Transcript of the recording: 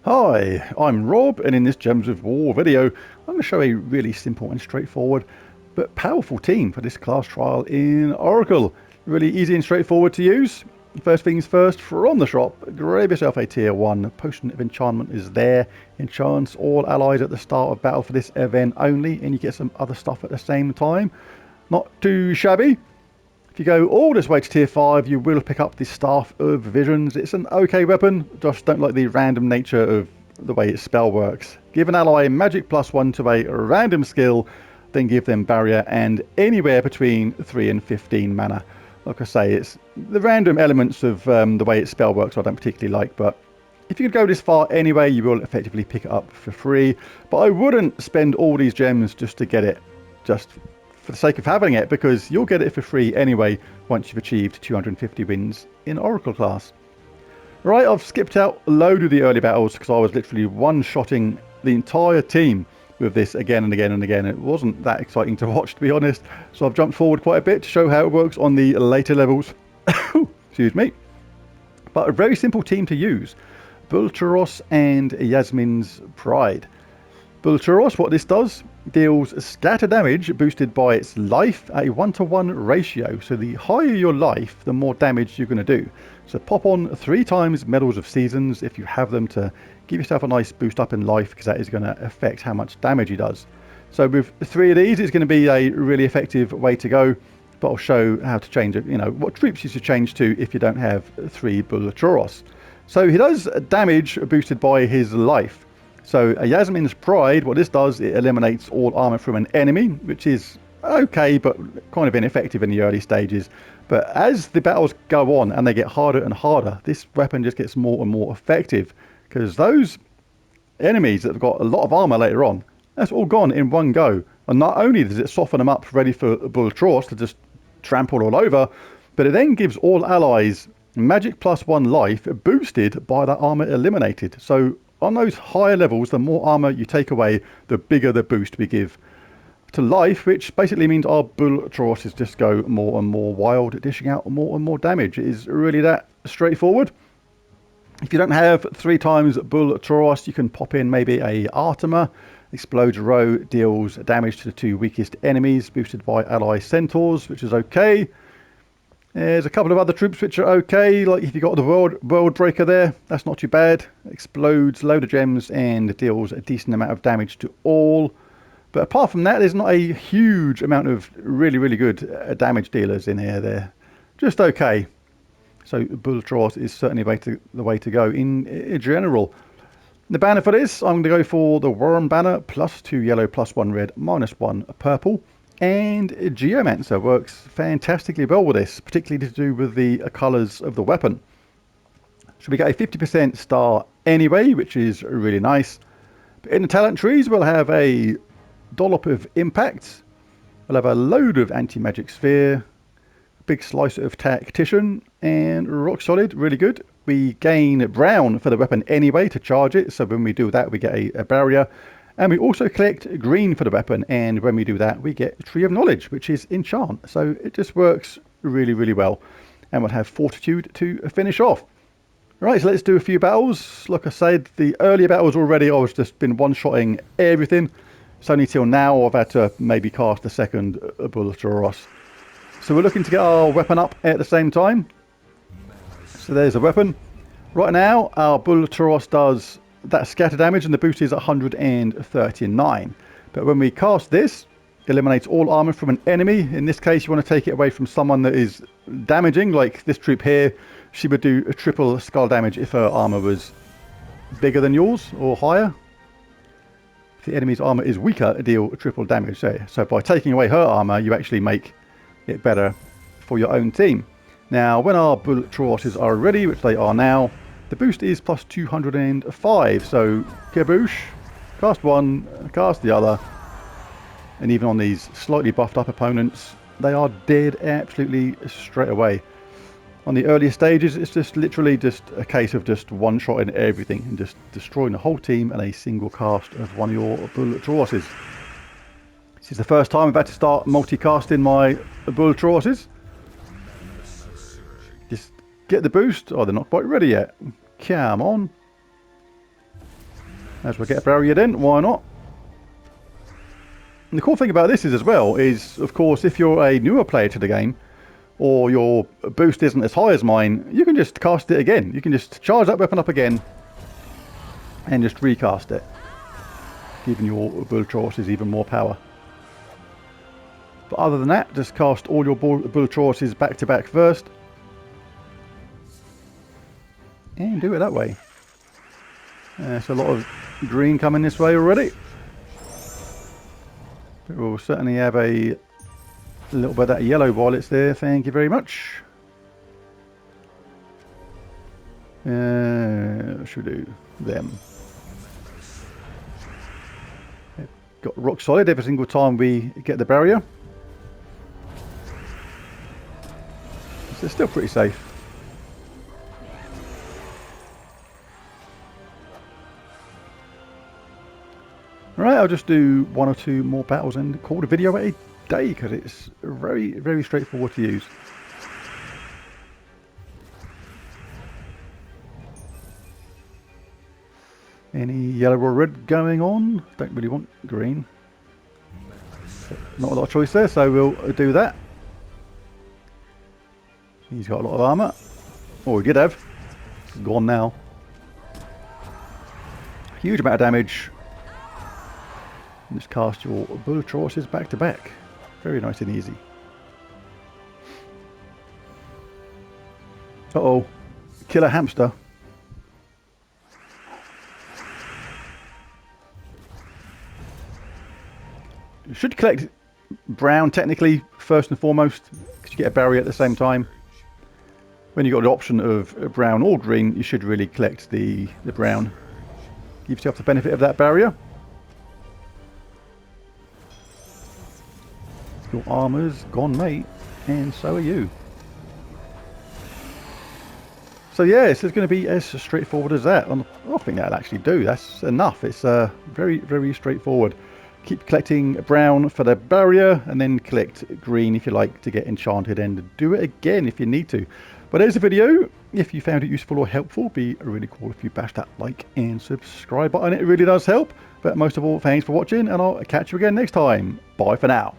Hi, I'm Rob, and in this Gems of War video I'm going to show a really simple and straightforward but powerful team for this class trial in Oracle. Really easy and straightforward to use. First things first, from the shop, grab yourself a tier 1 potion of enchantment is there. Enchants all allies at the start of battle for this event only, and you get some other stuff at the same time. Not too shabby. If you go all this way to tier 5, you will pick up the Staff of Visions. It's an okay weapon, just don't like the random nature of the way its spell works. Give an ally magic +1 to a random skill, then give them barrier and anywhere between 3 and 15 mana. Like I say, it's the random elements of the way its spell works I don't particularly like, but if you could go this far anyway, you will effectively pick it up for free. But I wouldn't spend all these gems just to get it, just for the sake of having it, because you'll get it for free anyway once you've achieved 250 wins in Oracle class. Right, I've skipped out a load of the early battles because I was literally one-shotting the entire team with this again and again and again. It wasn't that exciting to watch, to be honest, so I've jumped forward quite a bit to show how it works on the later levels. Excuse me. But a very simple team to use. Bulturos and Yasmin's Pride. Bulturos, what this does, deals scatter damage boosted by its life at a 1-to-1 ratio. So the higher your life, the more damage you're going to do. So pop on 3 times Medals of Seasons if you have them, to give yourself a nice boost up in life, because that is going to affect how much damage he does. So with 3 of these, it's going to be a really effective way to go. But I'll show how to change it, you know, what troops you should change to if you don't have 3 Bulturos. So he does damage boosted by his life. So a Yasmin's Pride, what this does, it eliminates all armor from an enemy, which is okay, but kind of ineffective in the early stages. But as the battles go on and they get harder and harder, this weapon just gets more and more effective, because those enemies that have got a lot of armor later on, that's all gone in one go. And not only does it soften them up ready for Bulturos to just trample all over, but it then gives all allies magic +1 life boosted by that armor eliminated. So on those higher levels, the more armor you take away, the bigger the boost we give to life, which basically means our Bulturoses just go more and more wild, dishing out more and more damage. It is really that straightforward. If you don't have 3 times Bulturos, you can pop in maybe a Artima. Explodes row, deals damage to the 2 weakest enemies, boosted by ally Centaurs, which is okay. There's a couple of other troops which are okay, like if you got the world breaker there, that's not too bad. Explodes load of gems and deals a decent amount of damage to all. But apart from that, there's not a huge amount of really good damage dealers in here. They're just okay. So Bulturos is certainly the way to go in general. The banner for this, I'm going to go for the Worm banner, +2 yellow, +1 red, -1 purple. And Geomancer works fantastically well with this, particularly to do with the colours of the weapon. So we get a 50% star anyway, which is really nice. But in the talent trees, we'll have a dollop of impact. We'll have a load of anti-magic sphere, big slice of tactician, and rock solid, really good. We gain brown for the weapon anyway to charge it, so when we do that we get a barrier. And we also collect green for the weapon, and when we do that we get Tree of Knowledge, which is enchant. So it just works really well. And we'll have Fortitude to finish off. Right, so let's do a few battles. Like I said, the earlier battles already, I was just been one-shotting everything. It's only till now I've had to maybe cast a second Bulturos. So we're looking to get our weapon up at the same time. So there's a weapon. Right now our Bulturos does that scatter damage, and the boost is 139. But when we cast this, it eliminates all armor from an enemy. In this case, you want to take it away from someone that is damaging, like this troop here. She would do a triple skull damage if her armor was bigger than yours or higher. If the enemy's armor is weaker, deal triple damage. So by taking away her armor, you actually make it better for your own team. Now, when our Bulturoses are ready, which they are now, the boost is +205, so kaboosh, cast one, cast the other, and even on these slightly buffed up opponents, they are dead absolutely straight away. On the earlier stages, it's just literally just a case of just one-shotting everything and just destroying the whole team in a single cast of one of your Bulturoses. This is the first time I've had to start multicasting my Bulturoses. Just get the boost. Oh, they're not quite ready yet. Come on. As we get a barrier in, why not? And the cool thing about this is as well is, of course, if you're a newer player to the game, or your boost isn't as high as mine, you can just cast it again. You can just charge that weapon up again and just recast it, giving your bullet choices even more power. But other than that, just cast all your bullet choices back to back first and do it that way. There's a lot of green coming this way already, but we'll certainly have a little bit of that yellow while it's there. Thank you very much. Should we do them? Got rock solid every single time we get the barrier. So it's still pretty safe. Right, I'll just do 1 or 2 more battles and call the video a day, because it's very, very straightforward to use. Any yellow or red going on? Don't really want green. Not a lot of choice there, so we'll do that. He's got a lot of armour. Oh, he did have. It's gone now. Huge amount of damage. And just cast your bullet choices back to back. Very nice and easy. Uh-oh. Killer hamster. You should collect brown technically first and foremost, because you get a barrier at the same time. When you've got the option of brown or green, you should really collect the brown. Give yourself the benefit of that barrier. Your armour's gone, mate, and so are you. So yeah, it's going to be as straightforward as that. I think that'll actually do. That's enough. It's very, very straightforward. Keep collecting brown for the barrier, and then collect green if you like to get enchanted, and do it again if you need to. But there's the video. If you found it useful or helpful, it'd be really cool if you bash that like and subscribe button. It really does help. But most of all, thanks for watching, and I'll catch you again next time. Bye for now.